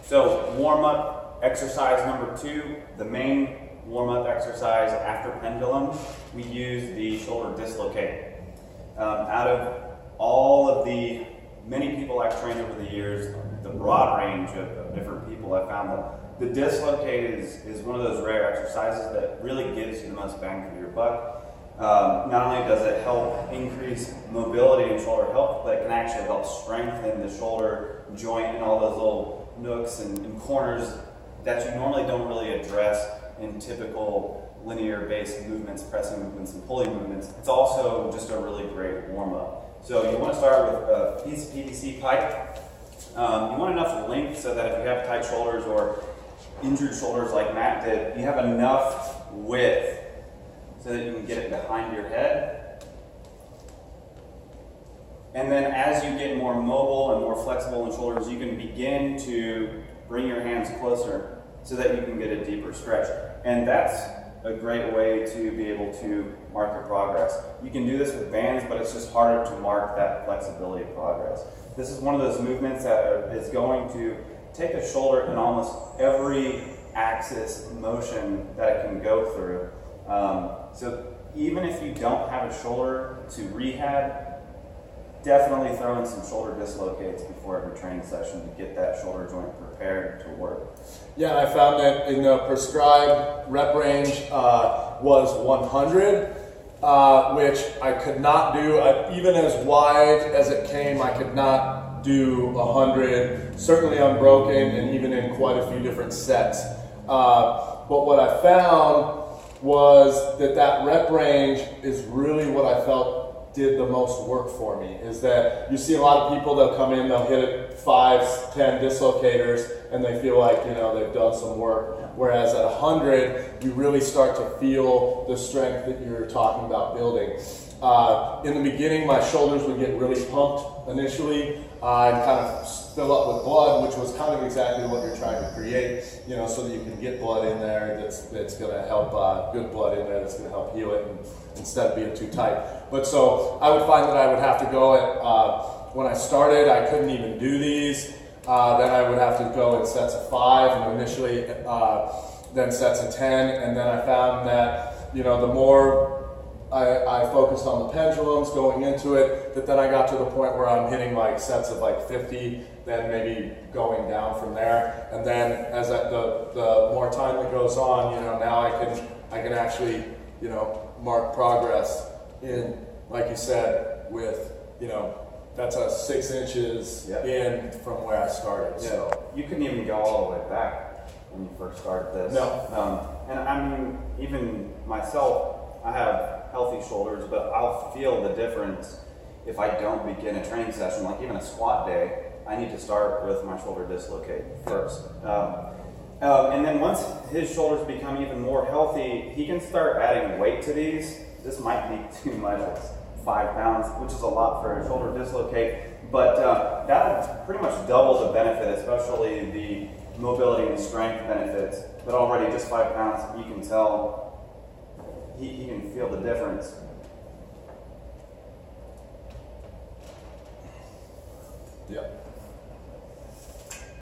So warm-up exercise number 2, the main warm-up exercise after pendulum, we use the shoulder dislocate. Out of all of the many people I've trained over the years, the broad range of different people, I've found that the dislocate is one of those rare exercises that really gives you the most bang for your buck. Not only does it help increase mobility and shoulder health, but it can actually help strengthen the shoulder joint and all those little nooks and corners that you normally don't really address in typical linear-based movements, pressing movements, and pulling movements. It's also just a really great warm-up. So you want to start with a piece of PVC pipe. You want enough length so that if you have tight shoulders or injured shoulders like Matt did, you have enough width so that you can get it behind your head. And then as you get more mobile and more flexible in shoulders, you can begin to bring your hands closer so that you can get a deeper stretch. And that's a great way to be able to mark your progress. You can do this with bands, but it's just harder to mark that flexibility progress. This is one of those movements that is going to take the shoulder in almost every axis motion that it can go through. So even if you don't have a shoulder to rehab, definitely throw in some shoulder dislocates before every training session to get that shoulder joint prepared to work. Yeah, I found that in the prescribed rep range was 100, which I could not do. Even as wide as it came, I could not do 100, certainly unbroken and even in quite a few different sets. But what I found was that rep range is really what I felt did the most work for me. Is that you see a lot of people, they'll come in, they'll hit it 5, 10 dislocators, and they feel like, you know, they've done some work. Whereas at 100, you really start to feel the strength that you're talking about building. In the beginning, my shoulders would get really pumped initially and kind of fill up with blood, which was kind of exactly what you're trying to create, you know, so that you can get blood in there that's going to help, good blood in there that's going to help heal it instead of being too tight. But so I would find that I would have to go at, when I started, I couldn't even do these. Then I would have to go in sets of 5 and initially then sets of 10. And then I found that, you know, the more I focused on the pendulums going into it, that then I got to the point where I'm hitting like sets of like 50, then maybe going down from there. And then as the more time that goes on, you know, now I can actually, you know, mark progress in, like you said, with, you know, that's a 6 inches in from where I started. Yeah. So you couldn't even go all the way back when you first started this. No. And I mean, even myself, I have healthy shoulders, but I'll feel the difference if I don't begin a training session, like even a squat day. I need to start with my shoulder dislocate first. And then once his shoulders become even more healthy, he can start adding weight to these. This might be too much, it's 5 pounds, which is a lot for a shoulder dislocate, but that'll pretty much double the benefit, especially the mobility and strength benefits. But already just 5 pounds, you can tell he can feel the difference. yeah.